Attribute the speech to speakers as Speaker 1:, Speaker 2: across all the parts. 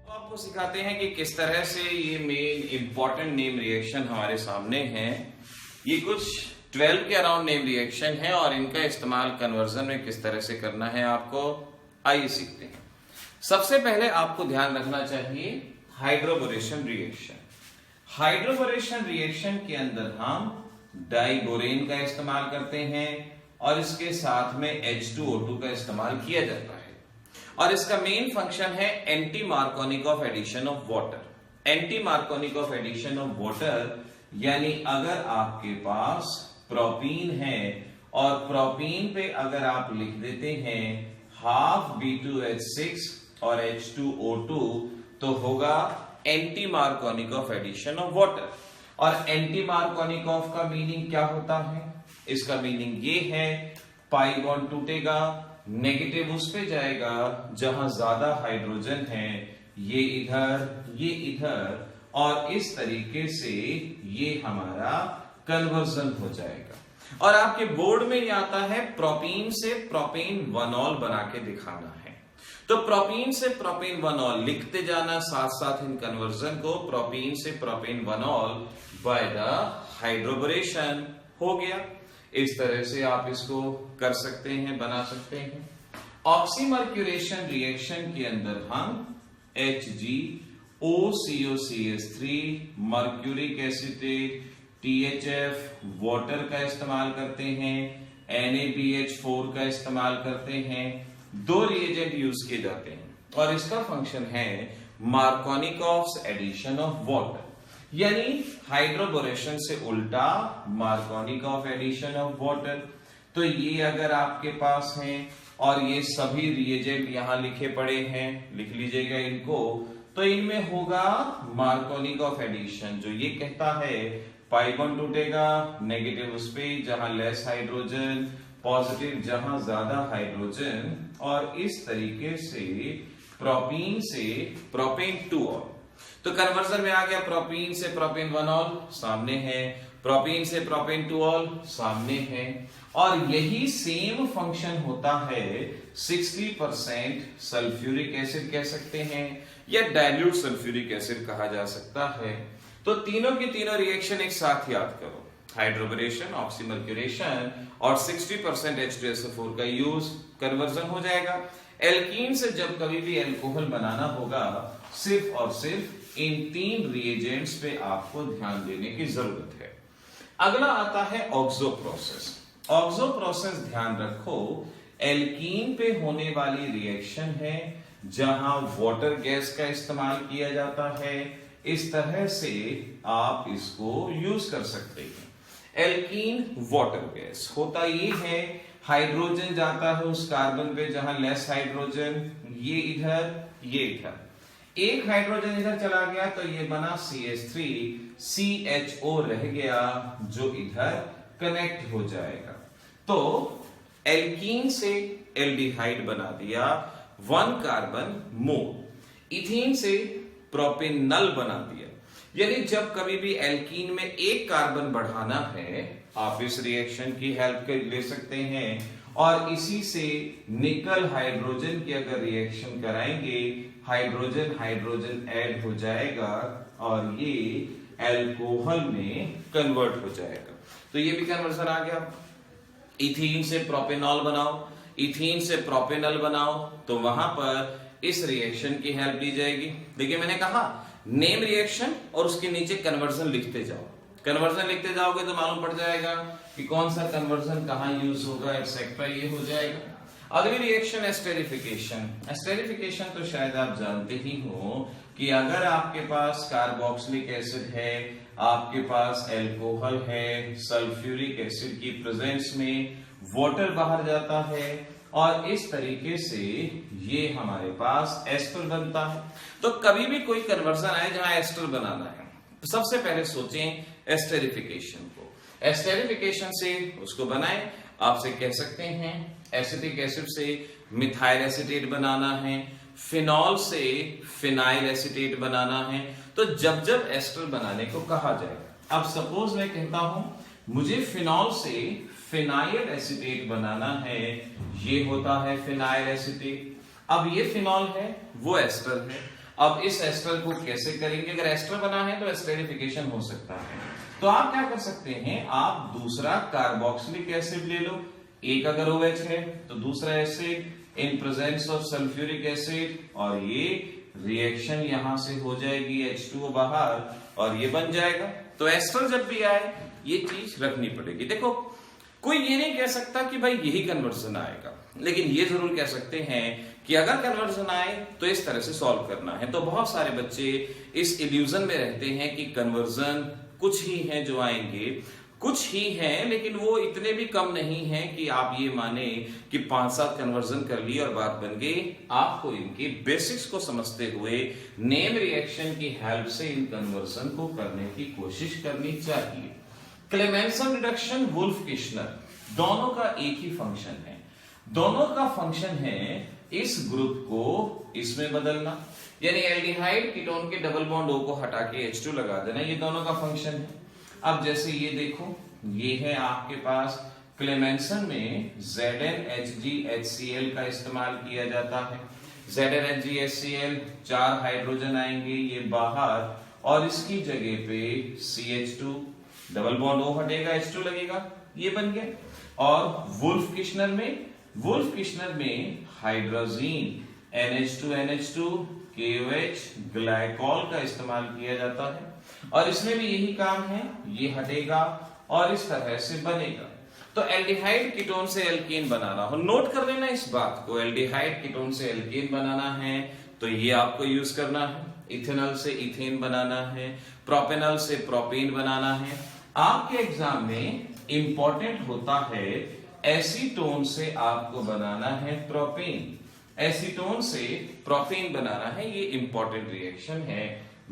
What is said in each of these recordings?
Speaker 1: आपको सिखाते हैं कि किस तरह से ये मेन इंपॉर्टेंट नेम रिएक्शन हमारे सामने हैं। ये कुछ 12 के अराउंड नेम रिएक्शन है और इनका इस्तेमाल कन्वर्जन में किस तरह से करना है आपको आइए सीखते हैं। सबसे पहले आपको ध्यान रखना चाहिए हाइड्रोबोरेशन रिएक्शन। हाइड्रोबोरेशन रिएक्शन के अंदर हम डाइबोरेन का इस्तेमाल करते हैं और इसके साथ में H2O2 का इस्तेमाल किया जाता है और इसका मेन फंक्शन है anti Markovnikov of addition of water. Anti Markovnikov of addition of water यानी अगर आपके पास प्रोपीन है और प्रोपीन पे अगर आप लिख देते हैं हाफ B2H6 और H2O2 तो होगा anti Markovnikov of addition of water. और एंटी मार्कोनिक ऑफ का मीनिंग क्या होता है? इसका मीनिंग ये है पाई बॉन्ड टूटेगा, नेगेटिव उस पे जाएगा जहां ज्यादा हाइड्रोजन है, ये इधर और इस तरीके से ये हमारा कन्वर्जन हो जाएगा। और आपके बोर्ड में ये आता है प्रोपीन से प्रोपेन वनॉल बना के दिखाना है। तो प्रोपीन से प्रोपेन वनॉल लिखते जाना, साथ साथ इन कन्वर्जन को प्रोपीन से प्रोपेन वनॉल बाय द हाइड्रोबोरेशन हो गया। इस तरह से आप इसको कर सकते हैं, बना सकते हैं। ऑक्सीमर्क्यूरेशन रिएक्शन के अंदर हम HgOCOCH3 mercuric acetate THF water का इस्तेमाल करते हैं, NaBH4 का इस्तेमाल करते हैं। दो रिएजेंट यूज किए जाते हैं और इसका फंक्शन है Markovnikov of addition of water, यानी हाइड्रोबोरेशन से उल्टा Markovnikov of addition of water. तो ये अगर आपके पास हैं और ये सभी रिएजेंट यहां लिखे पड़े हैं, लिख लीजिएगा इनको, तो इनमें होगा मार्कोनिक ऑफ एडिशन जो ये कहता है पाई बॉन्ड टूटेगा, नेगेटिव उस पे जहां लेस हाइड्रोजन, पॉजिटिव जहां ज्यादा हाइड्रोजन और इस तरीके से प्रोपेन 2 और तो कन्वर्जन में आ गया प्रोपीन से प्रोपेन वनॉल सामने है, प्रोपीन से प्रोपेन 2 ऑल सामने है और यही सेम फंक्शन होता है 60% सल्फ्यूरिक एसिड कह सकते हैं या डाइल्यूट सल्फ्यूरिक एसिड कहा जा सकता है। तो तीनों की तीनों रिएक्शन एक साथ याद करो, हाइड्रोबोरेशन, ऑक्सीमर्क्यूरेशन और 60% H2SO4 का यूज, कन्वर्जन हो जाएगा। एल्कीन से जब कभी भी एल्कोहल बनाना होगा सिर्फ और सिर्फ इन तीन रिएजेंट्स पे आपको ध्यान देने की जरूरत है। अगला आता है ऑक्सो प्रोसेस। ऑक्सो प्रोसेस ध्यान रखो एल्कीन पे होने वाली रिएक्शन है जहां वाटर गैस का इस्तेमाल किया जाता है। इस तरह से आप इसको यूज कर सकते हैं। एल्कीन वाटर गैस होता ये है, हाइड्रोजन जाता है उस कार्बन पे जहां लेस हाइड्रोजन, ये इधर एक हाइड्रोजन इधर चला गया तो ये बना CH3, CHO रह गया जो इधर कनेक्ट हो जाएगा। तो एल्कीन से एल्डिहाइड बना दिया, 1 कार्बन मूव। इथीन से प्रोपेनल बना दिया, यानी जब कभी भी एल्कीन में एक कार्बन बढ़ाना है आप इस रिएक्शन की हेल्प ले सकते हैं और इसी से निकल हाइड्रोजन की अगर रिएक्शन कराएंगे हाइड्रोजन ऐड हो जाएगा और ये एल्कोहल में कन्वर्ट हो जाएगा। तो ये भी कन्वर्जन आ गया। इथीन से प्रोपेनॉल बनाओ, इथीन से प्रोपेनल बनाओ तो वहां पर इस रिएक्शन की हेल्प ली जाएगी। देखिए मैंने कहा नेम रिएक्शन और उसके नीचे कन्वर्जन लिखते जाओ। कन्वर्जन लिखते जाओगे तो मालूम पड़ जाएगा कि कौन सा कन्वर्जन कहां यूज होगा एक्सेट्रा, ये हो जाएगा। अगली रिएक्शन एस्टेरिफिकेशन। एस्टेरिफिकेशन तो शायद आप जानते ही हो कि अगर आपके पास कार्बोक्सिलिक एसिड है, आपके पास एल्कोहल है, सल्फ्यूरिक एसिड की प्रेजेंस में वाटर बाहर जाता है और इस तरीके से ये हमारे पास एस्टर बनता है। तो कभी भी कोई कन्वर्जन आए जहां एस्टर बनाना है तो सबसे पहले सोचें एस्टेरिफिकेशन को। एस्टेरिफिकेशन से उसको बनाएं, आपसे कह सकते हैं एसिटिक एसिड से मिथाइल एसीटेट बनाना है, फिनॉल से फिनाइल एसीटेट बनाना है। तो जब जब एस्टर बनाने को कहा जाएगा, अब सपोज मैं कहता हूं मुझे फिनॉल से फिनाइल एसीटेट बनाना है, ये होता है फिनाइल एसीटेट। अब ये फिनॉल है, वो एस्टर है। अब इस एस्टर को कैसे करेंगे? अगर एस्टर बना है तो एस्टरिफिकेशन हो सकता है, तो आप क्या कर सकते हैं, आप दूसरा कार्बोक्सिलिक एसिड ले लो, एक अगर OH है तो दूसरा acid in presence of sulphuric acid, और ये रिएक्शन यहां से हो जाएगी, H2O बाहर, और ये बन जाएगा। तो एस्टर जब भी आए ये चीज रखनी पड़ेगी। देखो कोई ये नहीं कह सकता कि भाई यही कन्वर्जन आएगा, लेकिन ये जरूर कह सकते हैं कि अगर कन्वर्जन आए तो इस तरह से सॉल्व करना है। तो बहुत सारे बच्चे इस इल्यूजन में रहते हैं कि कन्वर्जन कुछ ही हैं जो आएंगे, कुछ ही हैं, लेकिन वो इतने भी कम नहीं हैं कि आप ये माने कि 5-7 कन्वर्जन कर लिए और बात बन गई। आपको इनके बेसिक्स को समझते हुए नेम रिएक्शन की हेल्प से इन कन्वर्जन को करने की कोशिश करनी चाहिए। क्लेमेंसन रिडक्शन, वुल्फ किश्नर, दोनों का एक ही फंक्शन है। दोनों का फंक्शन है इस ग्रुप को इसमें बदलना, यानी एल्डिहाइड कीटोन के डबल बॉन्ड O को हटा के H2 लगा देना, ये दोनों का फंक्शन है। अब जैसे ये देखो, ये है आपके पास क्लेमेंसन में ZnHgHCl का इस्तेमाल किया जाता है। ZnHgHCl 4 हाइड्रोजन आएंगे ये बाहर, और इसकी जगह पे CH2 डबल बॉन्ड O हटेगा, H2 लगेगा, ये बन गया। और वुल्फ किश्नर में हाइड्रोजीन NH2NH2 KOH ग्लाइकॉल का इस्तेमाल किया जाता है, और इसमें भी यही काम है, ये हटेगा और इस तरह से बनेगा। तो एल्डिहाइड कीटोन से एल्केन बनाना हो, नोट कर लेना इस बात को, एल्डिहाइड कीटोन से एल्केन बनाना है तो ये आपको यूज करना है। इथेनॉल से इथेन बनाना है, प्रोपेनॉल से प्रोपेन बनाना है। आपके एग्जाम में इंपॉर्टेंट होता है एसीटोन से आपको बनाना है प्रोपेन, एसीटोन से प्रोपेन बनाना है, ये इंपॉर्टेंट रिएक्शन है।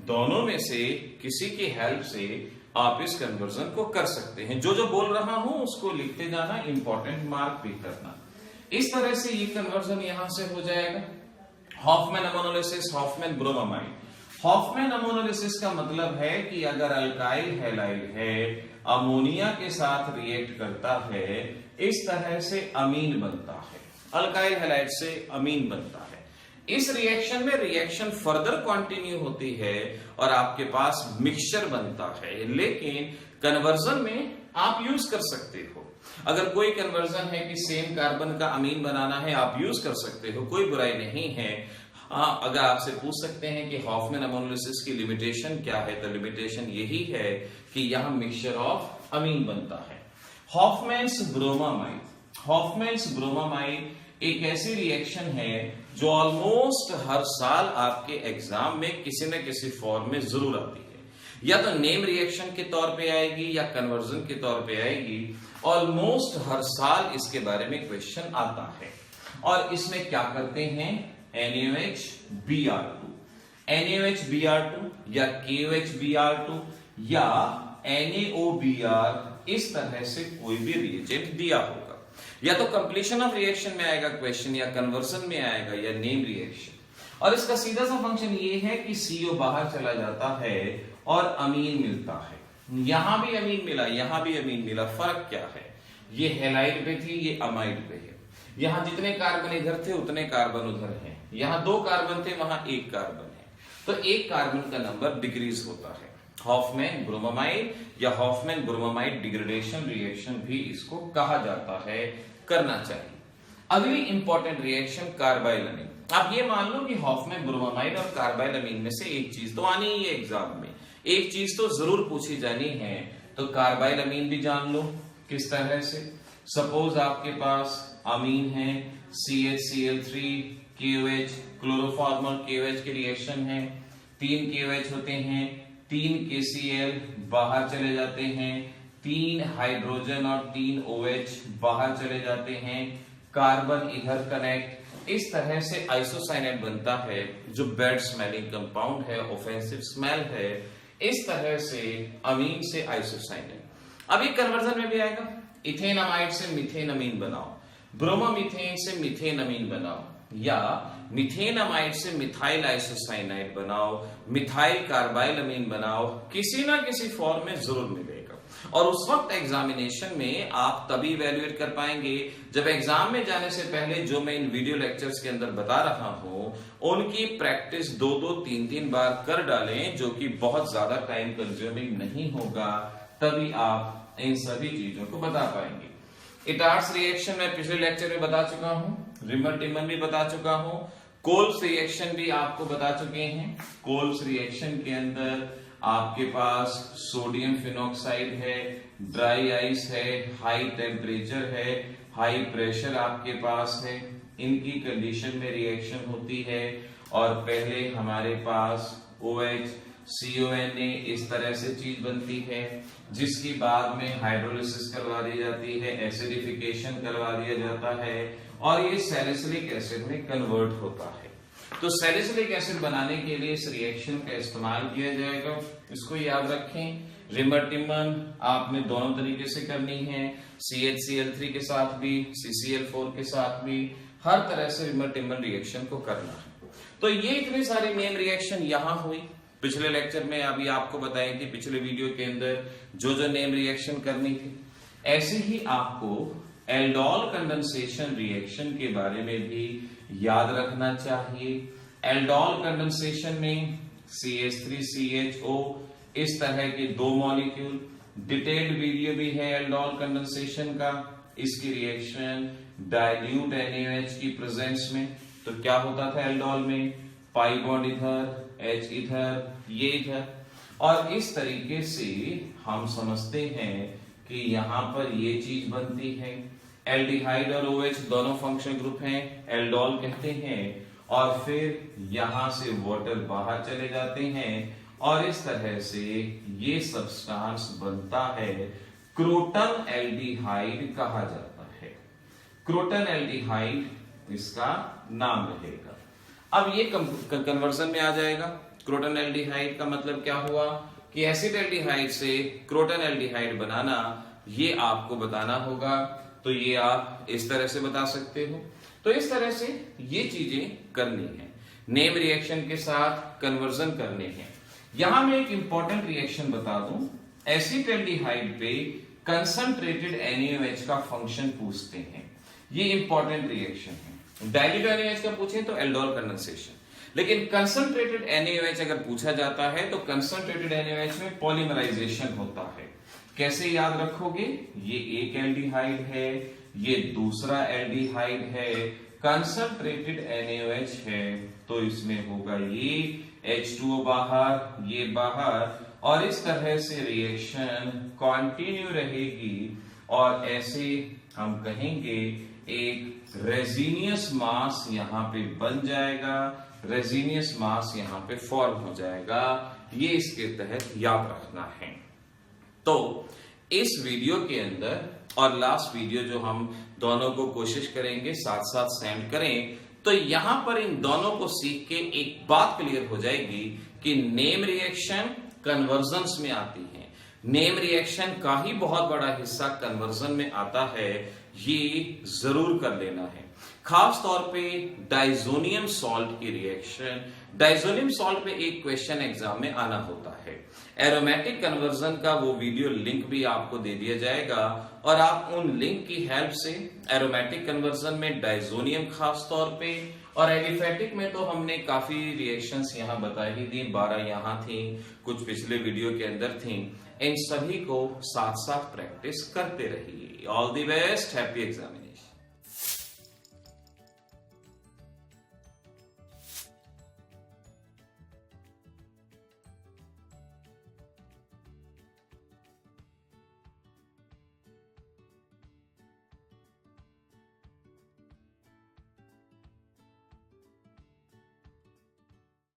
Speaker 1: दोनों में से किसी की हेल्प से आप इस कन्वर्जन को कर सकते हैं। जो जो बोल रहा हूं उसको लिखते जाना, इंपॉर्टेंट मार्क भी करना। इस तरह से ये कन्वर्जन यहां से हो जाएगा। Hofmann ammonolysis, Hofmann bromamide. Hofmann ammonolysis का मतलब है कि अगर अल्काइल हैलाइड है, अमोनिया के साथ रिएक्ट करता है, इस तरह से अमीन बनता है, अल्काइल हैलाइड से अमीन बनता है। इस रिएक्शन में रिएक्शन फर्दर कंटिन्यू होती है और आपके पास मिक्सचर बनता है, लेकिन कन्वर्जन में आप यूज कर सकते हो। अगर कोई कन्वर्जन है कि सेम कार्बन का अमीन बनाना है, आप यूज कर सकते हो, कोई बुराई नहीं है। हाँ, अगर आपसे पूछ सकते हैं कि हॉफमैन अमोनोलिसिस की लिमिटेशन क्या है, तो लिमिटेशन यही है कि यहां मिक्सचर ऑफ अमीन बनता है। हॉफमैन्स ब्रोमामाइड, हॉफमैन्स ब्रोमामाइड एक ऐसी रिएक्शन है जो ऑलमोस्ट हर साल आपके एग्जाम में किसी न किसी फॉर्म में जरूर आती है, या तो नेम रिएक्शन के तौर पे आएगी या कन्वर्जन के तौर पे आएगी। ऑलमोस्ट हर साल इसके बारे में क्वेश्चन आता है। और इसमें क्या करते हैं, NaOH-Br2, NaOH-Br2 या KOH-Br2 या NaOBr, इस तरह से कोई भी रिएजेंट दिया होगा, या तो कंप्लीशन ऑफ रिएक्शन में आएगा क्वेश्चन, या कन्वर्जन में आएगा, या नेम रिएक्शन। और इसका सीधा सा फंक्शन ये है कि CO बाहर चला जाता है और अमीन मिलता है। यहां भी अमीन मिला, यहां भी अमीन मिला, फर्क क्या है, ये हैलाइड पे थी, ये अमाइड पे है। यहां जितने कार्बन इधर थे उतने कार्बन उधर हैं, यहां 2 कार्बन थे, वहां 1 कार्बन है, तो 1 कार्बन का नंबर डिक्रीज होता है। हॉफमैन ब्रोमामाइड या हॉफमैन ब्रोमामाइड डिग्रेडेशन रिएक्शन भी इसको कहा जाता है, करना चाहिए। अगली इंपॉर्टेंट रिएक्शन कार्बाइलअमीन। आप ये मान लो कि हॉफमैन ब्रोमामाइड और कार्बाइलअमीन में से एक चीज तो आनी ही है एग्जाम में, एक चीज तो जरूर पूछी जानी है। तो कार्बाइलअमीन भी जान लो किस तरह से। सपोज आपके पास अमीन है, CHCl3 KOH, क्लोरोफॉर्मल KOH के रिएक्शन है, 3 KOH होते हैं, 3 KCl बाहर चले जाते हैं, 3 हाइड्रोजन और 3 OH बाहर चले जाते हैं, कार्बन इधर कनेक्ट, इस तरह से आइसोसाइनेट बनता है जो बैड स्मेलिंग कंपाउंड है, ऑफेंसिव स्मेल है। इस तरह से अमीन से आइसोसाइनेट। अभी कन्वर्जन में भी आएगा, इथेन अमाइड से मीथेन अमीन बनाओ, ब्रोमोमीथेन से मीथेन अमीन बनाओ, या मीथेन अमाइड से मिथाइल आइसोसाइनाइड बनाओ, मिथाइल कार्बाइल अमीन बनाओ, किसी ना किसी फॉर्म में जरूर मिलेगा। और उस वक्त एग्जामिनेशन में आप तभी इवेल्युएट कर पाएंगे जब एग्जाम में जाने से पहले जो मैं इन वीडियो लेक्चर्स के अंदर बता रहा हूं उनकी प्रैक्टिस 2-2, 3-3 बार कर डालें, जो कि बहुत ज्यादा टाइम कंज्यूमिंग नहीं होगा, तभी आप इन सभी चीजों को बता पाएंगे। इटार्स रिएक्शन मैं पिछले लेक्चर में बता चुका हूं, रिमर टिमर भी बता चुका हूं, कोल्स रिएक्शन भी आपको बता चुके हैं। कोल्स रिएक्शन के अंदर आपके पास सोडियम फिनॉक्साइड है, ड्राई आइस है, हाई टेम्परेचर है, हाई प्रेशर आपके पास है, इनकी कंडीशन में रिएक्शन होती है और पहले हमारे पास OH CONA इस तरह से चीज बनती है, जिसकी बाद में हाइड्रोलिसिस करवा दी जाती है, एसिडिफिकेशन करवा दिया जाता है और ये सैलिसिलिक एसिड में कन्वर्ट होता है। तो सैलिसिलिक एसिड बनाने के लिए इस रिएक्शन का इस्तेमाल किया जाएगा, इसको याद रखें। रिमर टिमर आपने दोनों तरीके से करनी है, CHCl3 के साथ भी, CCl4 के साथ भी, हर तरह से रिमर टिमर रिएक्शन को करना है। तो ये इतने सारे नेम रिएक्शन यहां हुई। पिछले लेक्चर में अभी आपको बताई थी, पिछले वीडियो के अंदर जो जो नेम रिएक्शन करनी थी। ऐसे ही आपको एल्डोल कंडेंसेशन रिएक्शन के बारे में भी याद रखना चाहिए। एल्डोल कंडेंसेशन में CH3CHO इस तरह के 2 मॉलिक्यूल, डिटेल्ड वीडियो भी है एल्डोल कंडेंसेशन का, इसकी रिएक्शन डाइल्यूट NaOH की प्रेजेंस में। तो क्या होता था एल्डोल में, पाई बॉन्ड इधर, H इधर, ये इधर, और इस तरीके से हम समझते हैं कि यहां पर ये चीज बनती है। एल्डिहाइड और OH दोनों फंक्शनल ग्रुप हैं, एल्डोल कहते हैं, और फिर यहां से वाटर बाहर चले जाते हैं और इस तरह से ये सब्सटेंस बनता है, क्रोटन एल्डिहाइड कहा जाता है। क्रोटन एल्डिहाइड इसका नाम रहेगा। अब ये कन्वर्जन में आ जाएगा। क्रोटन एल्डिहाइड का मतलब क्या हुआ कि एसिड एल्डिहाइड से क्रोटन एल्डिहाइड बनाना, ये आपको बताना होगा। तो ये आप इस तरह से बता सकते हो। तो इस तरह से ये चीजें करनी है, नेम रिएक्शन के साथ कन्वर्जन करने हैं। यहां मैं एक इंपॉर्टेंट रिएक्शन बता दूं, एसिटाल्डिहाइड पे कंसंट्रेटेड NaOH का फंक्शन पूछते हैं, ये इंपॉर्टेंट रिएक्शन है। डाइल्यूट NaOH का पूछे तो एल्डोल कंडेंसेशन, लेकिन कंसंट्रेटेड NaOH अगर पूछा जाता है तो कंसंट्रेटेड NaOH में पॉलीमराइजेशन होता है। कैसे याद रखोगे, ये एक एल्डिहाइड है, ये दूसरा एल्डिहाइड है, कंसंट्रेटेड NaOH है, तो इसमें होगा ये H2O बाहर, ये बाहर, और इस तरह से रिएक्शन कंटिन्यू रहेगी और ऐसे हम कहेंगे एक रेजिनियस मास यहां पे बन जाएगा, रेजिनियस मास यहां पे फॉर्म हो जाएगा। ये इसके तहत याद रखना है। तो इस वीडियो के अंदर और लास्ट वीडियो जो हम दोनों को कोशिश करेंगे साथ साथ सेंड करें, तो यहां पर इन दोनों को सीख के एक बात क्लियर हो जाएगी कि नेम रिएक्शन कन्वर्जन्स में आती है। नेम रिएक्शन का ही बहुत बड़ा हिस्सा कन्वर्जन में आता है, ये जरूर कर लेना है। खास तौर पे डाइजोनियम सॉल्ट की रिएक्शन, डाइजोनियम सॉल्ट पे एक क्वेश्चन एग्जाम में आना होता है। एरोमेटिक कन्वर्जन का वो वीडियो लिंक भी आपको दे दिया जाएगा और आप उन लिंक की हेल्प से एरोमेटिक कन्वर्जन में डाइजोनियम खास तौर पे और एलिफेटिक में तो हमने काफी रिएक्शंस यहाँ बता ही दी, 12 यहाँ थी, कुछ पिछले वीडियो के अंदर थी। इन सभी को साथ साथ प्रैक्टिस करते रहिए। All the best, happy examination.